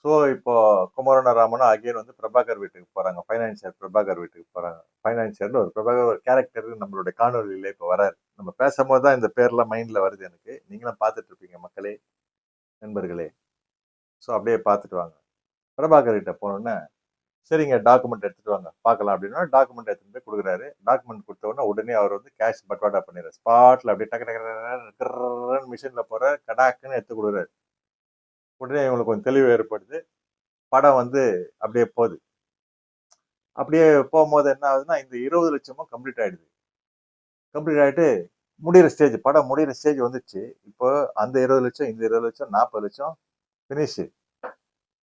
So இப்போ குமரனும் ராமனும் again வந்து பிரபாகர் வீட்டுக்கு போறாங்க. ஃபைனான்சியர் பிரபாகர் வீட்டுக்கு போறாங்க. ஃபைனான்சியர்னு ஒரு பிரபாகர் ஒரு கேரக்டர் நம்மளுடைய காணொலியில இப்போ வராரு. நம்ம பேசும்போது தான் இந்த பேர்லாம் மைண்ட்ல வருது எனக்கு. நீங்களும் பார்த்துட்டு இருப்பீங்க மக்களே, நண்பர்களே. ஸோ அப்படியே பார்த்துட்டு வாங்க. பிரபாகர் கிட்ட போனோன்னே, சரிங்க டாக்குமெண்ட் எடுத்துட்டு வாங்க பார்க்கலாம் அப்படின்னா டாக்குமெண்ட் எடுத்துட்டு போய் கொடுக்குறாரு. டாக்குமெண்ட் கொடுத்த உடனே அவர் வந்து கேஷ் பட்வாடா பண்ணிடுறாரு. ஸ்பாட்ல அப்படியே டக்கு டக்கு டக்குன்னு மிஷின்ல போற கடாக்குன்னு எடுத்து கொடுக்குறாரு. உடனே இவங்களுக்கு கொஞ்சம் தெளிவு ஏற்படுது. படம் வந்து அப்படியே போகுது. அப்படியே போகும்போது என்ன ஆகுதுன்னா இந்த 20 லட்சமும் கம்ப்ளீட் ஆயிடுது. கம்ப்ளீட் ஆயிட்டு முடியிற ஸ்டேஜ், படம் முடியிற ஸ்டேஜ் வந்துச்சு. இப்போ அந்த 20 லட்சம், இந்த 20 லட்சம், 40 லட்சம் பினிஷ்.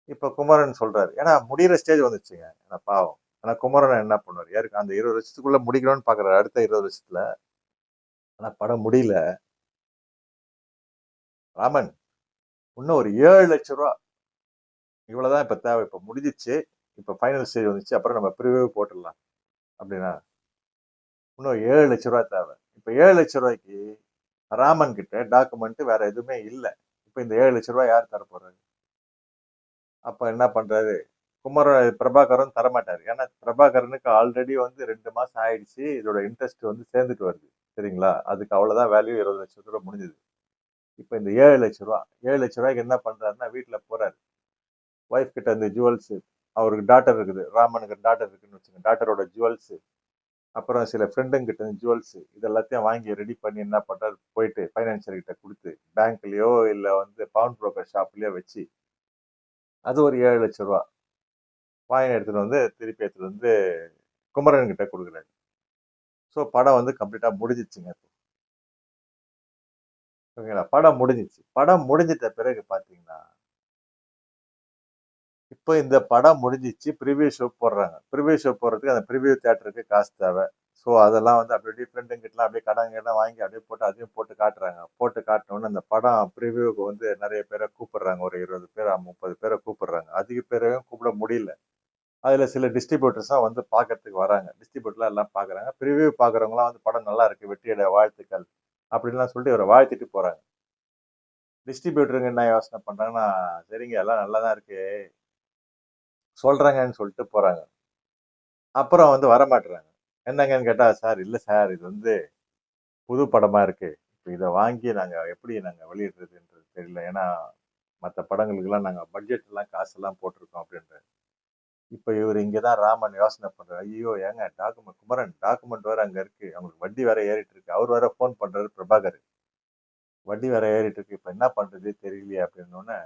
இப்ப குமரன் சொல்றாரு, ஏன்னா முடியிற ஸ்டேஜ் வந்துச்சுங்க. ஆனா பாவம். ஆனா குமரன் என்ன பண்ணுவாரு, யாருக்கு அந்த 20 லட்சத்துக்குள்ள முடிக்கணும்னு பாக்குறாரு அடுத்த 20 லட்சத்துல. ஆனா படம் முடியல. ராமன், இன்னும் ஒரு 7 லட்சம் ரூபா, இவ்வளவுதான் இப்ப தேவை. இப்ப முடிஞ்சிச்சு. இப்ப ஃபைனல் ஸ்டேஜ் வந்துச்சு. அப்புறம் நம்ம ப்ரிவியூ போட்டுடலாம் அப்படின்னா, இன்னும் 7 லட்சம் ரூபாய் தேவை. இப்ப 7 லட்சம் ரூபாய்க்கு ராமன் கிட்ட டாக்குமெண்ட் வேற எதுவுமே இல்ல. இப்ப இந்த 7 லட்சம் ரூபாய் யார் தர போறாரு? அப்ப என்ன பண்றாரு, பிரபாகரன் தரமாட்டாரு. ஏன்னா பிரபாகரனுக்கு ஆல்ரெடி வந்து 2 மாசம் ஆயிடுச்சு. இதோட இன்ட்ரெஸ்ட் வந்து சேர்ந்துட்டு வருது. சரிங்களா? அதுக்கு அவ்வளவுதான் வேல்யூ, 20 லட்சம் ரூபாய் முடிஞ்சது. இப்ப இந்த 7 லட்சம் ரூபாய், 7 லட்சம் ரூபாய்க்கு என்ன பண்றாருன்னா வீட்டுல போறாரு. ஒய்ஃப் கிட்ட இந்த ஜுவல்ஸ், அவருக்கு டாட்டர் இருக்குது, ராமனுக்கு டாட்டர் இருக்குன்னு வச்சுங்க, டாட்டரோட ஜுவல்ஸ், அப்புறம் சில ஃப்ரெண்டுங்க கிட்ட ஜுவல்ஸ், இது எல்லாத்தையும் வாங்கி ரெடி பண்ணி என்ன பண்றாரு, போயிட்டு பைனான்சியர் கிட்ட கொடுத்து பேங்க்லயோ இல்ல வந்து பவுன் புரோக்கர் ஷாப்லயோ வச்சு அது ஒரு 7 லட்சம் ரூபாய் வாங்கி எடுத்துட்டு வந்து திருப்பி எடுத்துட்டு வந்து குமரன் கிட்ட கொடுக்குறாரு. ஸோ படம் வந்து கம்ப்ளீட்டா முடிஞ்சிச்சுங்க. ஓகேங்களா? படம் முடிஞ்சிச்சு. படம் முடிஞ்சிட்ட பிறகு பாத்தீங்கன்னா, இப்போ இந்த படம் முடிஞ்சிச்சு. ப்ரிவியூ ஷோ போடுறாங்க. ப்ரிவியூ ஷோ போடுறதுக்கு அந்த ப்ரிவியூ தியேட்டருக்கு காசு தேவை. ஸோ அதெல்லாம் வந்து அப்படியே டிஃப்ரெண்ட்டுங்கிட்டலாம் அப்படியே கடன் கடன் வாங்கி அப்படியே போட்டு அதையும் போட்டு காட்டுறாங்க. போட்டு காட்டினோடனே அந்த படம் ப்ரிவியூக்கு வந்து நிறைய பேரை கூப்பிடுறாங்க. ஒரு 20 பேர் 30 பேரை கூப்பிடுறாங்க. அதிக பேரையும் கூப்பிட முடியல. அதுல சில டிஸ்ட்ரிபியூட்டர்ஸா வந்து பாக்குறதுக்கு வராங்க. டிஸ்ட்ரிபியூட்டர்லாம் எல்லாம் பாக்குறாங்க. ப்ரிவியூ பாக்குறவங்கலாம் வந்து படம் நல்லா இருக்கு, வெற்றியடைய வாழ்த்துக்கள் அப்படின்லாம் சொல்லிட்டு இவரை வாழ்த்திட்டு போறாங்க. டிஸ்ட்ரிபியூட்டருங்க என்ன யோசனை பண்றாங்கன்னா, சரிங்க எல்லாம் நல்லா தான் இருக்கு சொல்றாங்கன்னு சொல்லிட்டு போறாங்க. அப்புறம் வந்து வரமாட்றாங்க. என்னங்கன்னு கேட்டா, சார் இல்ல சார் இது வந்து புது படமா இருக்கு. இப்ப இத வாங்கி நாங்க எப்படி நாங்க வெளியிடுறதுன்றது தெரியல. ஏன்னா மத்த படங்களுக்கெல்லாம் நாங்க பட்ஜெட் எல்லாம் காசெல்லாம் போட்டிருக்கோம் அப்படின்றாரு. இப்ப இவரு இங்கதான் ராமன் யோசனை பண்றாரு. ஐயோ ஏங்க டாக்குமெண்ட் குமரன் டாக்குமெண்ட் வேற அங்க இருக்கு. அவங்களுக்கு வட்டி வேற ஏறிட்டு இருக்கு. அவர் வேற போன் பண்றாரு பிரபாகர். வட்டி வேற ஏறிட்டு இருக்கு. இப்ப என்ன பண்றது தெரியலையே அப்படின்னு